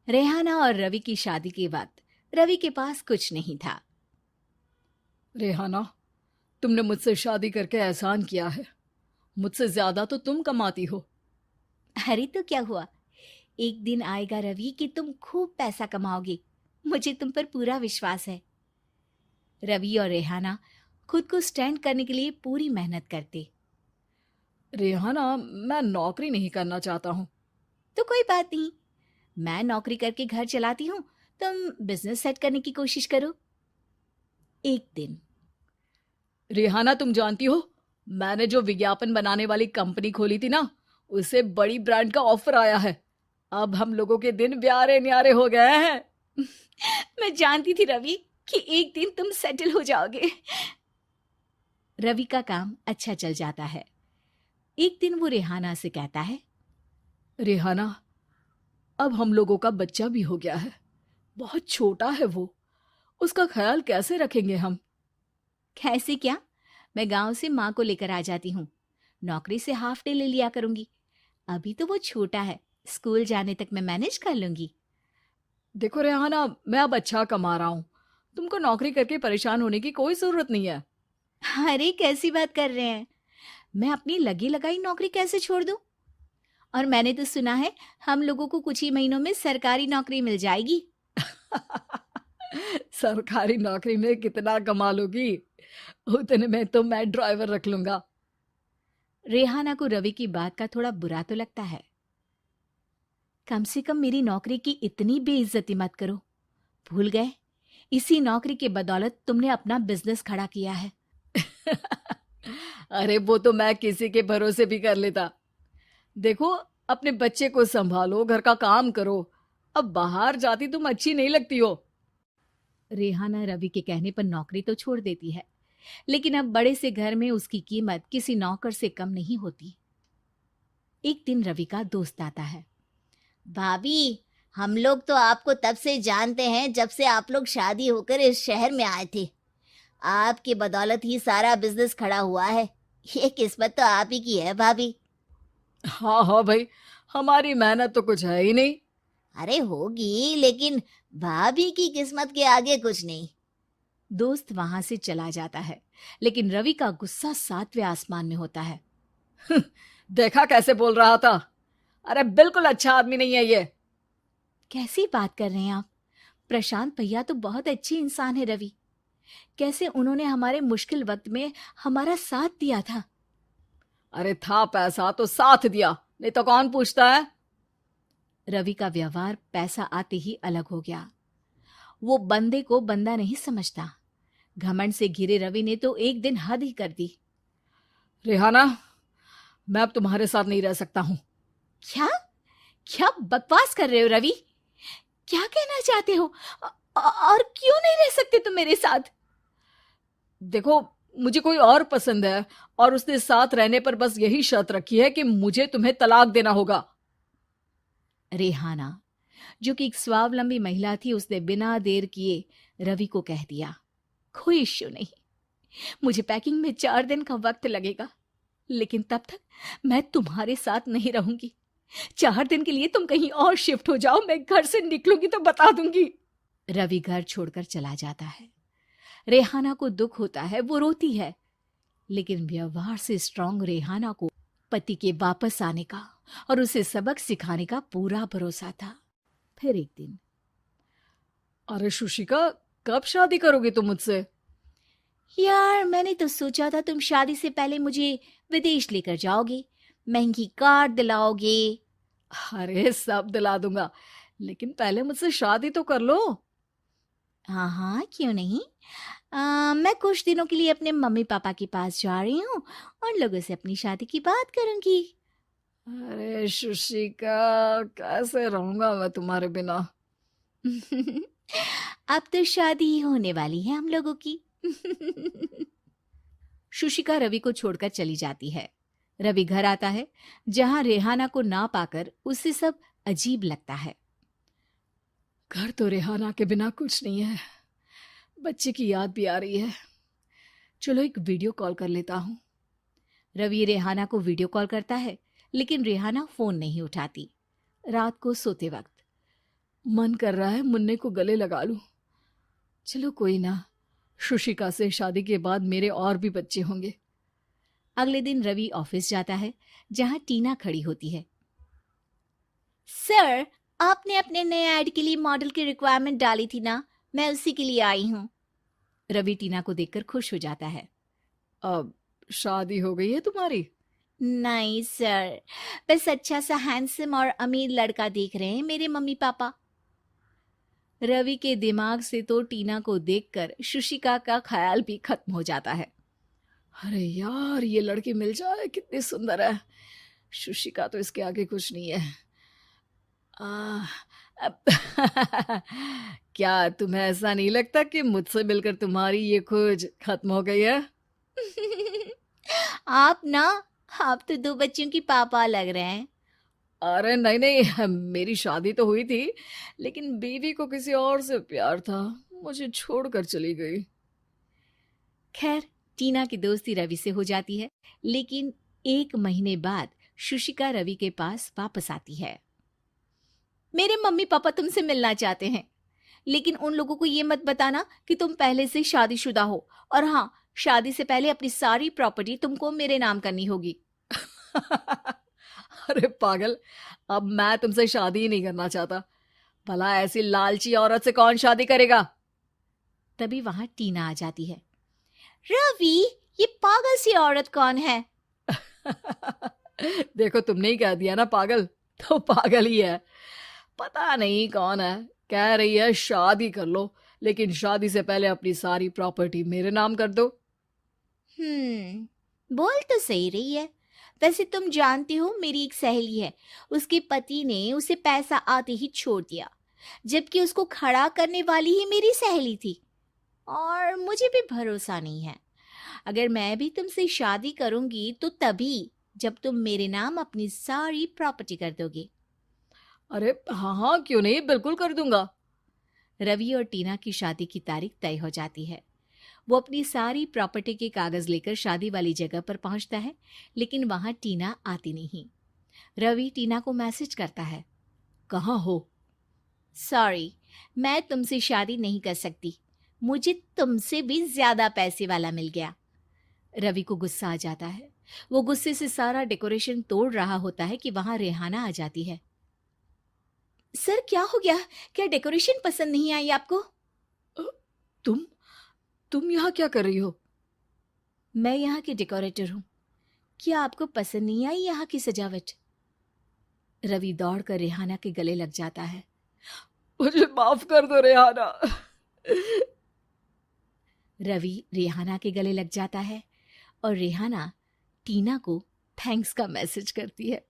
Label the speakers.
Speaker 1: रेहाना और रवि की शादी के वक्त रवि के पास कुछ नहीं था।
Speaker 2: रेहाना, तुमने मुझसे शादी करके एहसान किया है। मुझसे ज्यादा तो तुम कमाती हो।
Speaker 1: अरे तो क्या हुआ, एक दिन आएगा रवि कि तुम खूब पैसा कमाओगे। मुझे तुम पर पूरा विश्वास है। रवि और रेहाना खुद को स्टैंड करने के लिए पूरी मेहनत करते।
Speaker 2: रेहाना, मैं नौकरी नहीं करना चाहता हूँ।
Speaker 1: तो कोई बात नहीं, मैं नौकरी करके घर चलाती हूँ, तुम बिजनेस सेट करने की कोशिश करो। एक दिन
Speaker 2: रेहाना, तुम जानती हो, मैंने जो विज्ञापन बनाने वाली कंपनी खोली थी ना, उसे बड़ी ब्रांड का ऑफर आया है। अब हम लोगों के दिन ब्यारे न्यारे हो गए हैं।
Speaker 1: मैं जानती थी रवि कि एक दिन तुम सेटल हो जाओगे। रवि का काम अच्छा चल जाता है। एक दिन वो रेहाना से कहता है,
Speaker 2: रेहाना, अब हम लोगों का बच्चा भी हो गया है। बहुत छोटा है वो। उसका ख्याल कैसे रखेंगे हम?
Speaker 1: कैसे क्या, मैं गांव से माँ को लेकर आ जाती हूँ। नौकरी से हाफ डे ले लिया करूंगी। अभी तो वो छोटा है, स्कूल जाने तक मैं मैनेज कर लूंगी।
Speaker 2: देखो रेहाना, मैं अब अच्छा कमा रहा हूँ। तुमको नौकरी करके परेशान होने की कोई जरूरत नहीं है।
Speaker 1: अरे कैसी बात कर रहे हैं, मैं अपनी लगी लगाई नौकरी कैसे छोड़ दूं? और मैंने तो सुना है हम लोगों को कुछ ही महीनों में सरकारी नौकरी मिल जाएगी।
Speaker 2: सरकारी नौकरी में कितना कमा लोगी? उतने में तो मैं ड्राइवर रख लूंगा।
Speaker 1: रेहाना को रवि की बात का थोड़ा बुरा तो लगता है। कम से कम मेरी नौकरी की इतनी बेइज्जती मत करो। भूल गए, इसी नौकरी के बदौलत तुमने अपना बिजनेस खड़ा किया है।
Speaker 2: अरे वो तो मैं किसी के भरोसे भी कर लेता। देखो, अपने बच्चे को संभालो, घर का काम करो। अब बाहर जाती तुम अच्छी नहीं लगती हो।
Speaker 1: रेहाना रवि के कहने पर नौकरी तो छोड़ देती है, लेकिन अब बड़े से घर में उसकी कीमत किसी नौकर से कम नहीं होती। एक दिन रवि का दोस्त आता है। भाभी, हम लोग तो आपको तब से जानते हैं जब से आप लोग शादी होकर इस शहर में आए थे। आपकी बदौलत ही सारा बिजनेस खड़ा हुआ है। ये किस्मत तो आप ही की है भाभी।
Speaker 2: हाँ हाँ भाई, हमारी मेहनत तो कुछ है ही नहीं।
Speaker 1: अरे होगी, लेकिन भाभी की किस्मत के आगे कुछ नहीं। दोस्त वहां से चला जाता है, लेकिन रवि का गुस्सा सातवें आसमान में होता है।
Speaker 2: देखा कैसे बोल रहा था? अरे बिल्कुल अच्छा आदमी नहीं है ये।
Speaker 1: कैसी बात कर रहे हैं आप? प्रशांत भैया तो बहुत अच्छे इंसान है रवि। कैसे उन्होंने हमारे मुश्किल वक्त में हमारा साथ दिया था।
Speaker 2: अरे था पैसा तो साथ दिया, नहीं तो कौन पूछता है?
Speaker 1: रवि का व्यवहार पैसा आते ही अलग हो गया। वो बंदे को बंदा नहीं समझता। घमंड से घिरे रवि ने तो एक दिन हद ही कर दी।
Speaker 2: रेहाना, मैं अब तुम्हारे साथ नहीं रह सकता हूँ।
Speaker 1: क्या क्या बकवास कर रहे हो रवि? क्या कहना चाहते हो? और क्यों नहीं रह सकते तुम मेरे साथ?
Speaker 2: देखो, मुझे कोई और पसंद है, और उसने साथ रहने पर बस यही शर्त रखी है कि मुझे तुम्हें तलाक देना होगा।
Speaker 1: रेहाना, जो कि एक स्वावलंबी महिला थी, उसने बिना देर किए रवि को कह दिया, कोई इश्यू नहीं, मुझे पैकिंग में 4 दिन का वक्त लगेगा, लेकिन तब तक मैं तुम्हारे साथ नहीं रहूंगी। 4 दिन के लिए तुम कहीं और शिफ्ट हो जाओ, मैं घर से निकलूंगी तो बता दूंगी। रवि घर छोड़कर चला जाता है। रेहाना को दुख होता है, वो रोती है, लेकिन व्यवहार से स्ट्रांग रेहाना को पति के वापस आने का और उसे सबक सिखाने का पूरा भरोसा था। फिर एक दिन,
Speaker 2: अरे शुशिका, कब शादी करोगी तुम मुझसे?
Speaker 1: यार मैंने तो सोचा था तुम शादी से पहले मुझे विदेश लेकर जाओगे, महंगी कार दिलाओगे।
Speaker 2: अरे सब दिला दूंगा, लेकिन पहले मुझसे शादी तो कर लो।
Speaker 1: हाँ हाँ, क्यों नहीं। मैं कुछ दिनों के लिए अपने मम्मी पापा के पास जा रही हूँ और लोगों से अपनी शादी की बात करूंगी।
Speaker 2: अरे शुशिका, कैसे रहूंगा मैं तुम्हारे बिना?
Speaker 1: अब तो शादी ही होने वाली है हम लोगों की। शुशिका रवि को छोड़कर चली जाती है। रवि घर आता है, जहां रेहाना को ना पाकर उसे सब अजीब लगता है।
Speaker 2: घर तो रेहाना के बिना कुछ नहीं है। बच्चे की याद भी आ रही है। चलो एक वीडियो कॉल कर लेता हूँ।
Speaker 1: रवि रेहाना को वीडियो कॉल करता है, लेकिन रेहाना फोन नहीं उठाती। रात को सोते वक्त
Speaker 2: मन कर रहा है मुन्ने को गले लगा लूं। चलो कोई ना, शुशिका से शादी के बाद मेरे और भी बच्चे होंगे।
Speaker 1: अगले दिन रवि ऑफिस जाता है, जहां टीना खड़ी होती है। सर, आपने अपने नए ऐड के लिए मॉडल की रिक्वायरमेंट डाली थी ना, मैं उसी के लिए आई हूँ। रवि टीना को देखकर खुश हो जाता है।
Speaker 2: अब शादी हो गई है तुम्हारी?
Speaker 1: नहीं सर, बस अच्छा सा हैंडसम और अमीर लड़का देख रहे हैं मेरे मम्मी पापा। रवि के दिमाग से तो टीना को देखकर शुशिका का ख्याल भी खत्म हो जाता है।
Speaker 2: अरे यार, ये लड़की मिल जाए कितनी सुंदर है। शुशिका तो इसके आगे कुछ नहीं है। आ, अब क्या तुम्हें ऐसा नहीं लगता कि मुझसे मिलकर तुम्हारी ये खोज खत्म हो गई है?
Speaker 1: आप तो 2 बच्चों की पापा लग रहे हैं।
Speaker 2: अरे नहीं नहीं, मेरी शादी तो हुई थी, लेकिन बीवी को किसी और से प्यार था, मुझे छोड़कर चली गई।
Speaker 1: खैर, टीना की दोस्ती रवि से हो जाती है, लेकिन 1 महीने बाद शुशिका रवि के पास वापस आती है। मेरे मम्मी पापा तुमसे मिलना चाहते हैं, लेकिन उन लोगों को ये मत बताना कि तुम पहले से शादीशुदा हो, और हाँ, शादी से पहले अपनी सारी प्रॉपर्टी तुमको मेरे नाम करनी होगी।
Speaker 2: अरे पागल, अब मैं तुमसे शादी ही नहीं करना चाहता। भला ऐसी लालची औरत से कौन शादी करेगा?
Speaker 1: तभी वहां टीना आ जाती है। रवि, ये पागल सी औरत कौन है?
Speaker 2: देखो, तुमने ही कह दिया ना पागल, तो पागल ही है। पता नहीं कौन है, कह रही है शादी कर लो, लेकिन शादी से पहले अपनी सारी प्रॉपर्टी मेरे नाम कर दो।
Speaker 1: बोल तो सही रही है। वैसे तुम जानती हो, मेरी एक सहेली है, उसके पति ने उसे पैसा आते ही छोड़ दिया, जबकि उसको खड़ा करने वाली ही मेरी सहेली थी। और मुझे भी भरोसा नहीं है। अगर मैं भी तुमसे शादी करूंगी तो तभी जब तुम मेरे नाम अपनी सारी प्रॉपर्टी कर दोगे।
Speaker 2: अरे हाँ हाँ, क्यों नहीं, बिल्कुल कर दूंगा।
Speaker 1: रवि और टीना की शादी की तारीख तय हो जाती है। वो अपनी सारी प्रॉपर्टी के कागज लेकर शादी वाली जगह पर पहुंचता है, लेकिन वहां टीना आती नहीं। रवि टीना को मैसेज करता है।
Speaker 2: कहाँ हो?
Speaker 1: सॉरी, मैं तुमसे शादी नहीं कर सकती, मुझे तुमसे भी ज्यादा पैसे वाला मिल गया। रवि को गुस्सा आ जाता है। वो गुस्से से सारा डेकोरेशन तोड़ रहा होता है कि वहां रेहाना आ जाती है। सर, क्या हो गया? क्या डेकोरेशन पसंद नहीं आई आपको?
Speaker 2: अ, तुम यहाँ क्या कर रही हो?
Speaker 1: मैं यहाँ की डेकोरेटर हूँ। क्या आपको पसंद नहीं आई यहाँ की सजावट? रवि दौड़कर रेहाना के गले लग जाता है।
Speaker 2: मुझे माफ कर दो रेहाना।
Speaker 1: रवि रेहाना के गले लग जाता है और रेहाना टीना को थैंक्स का मैसेज करती है।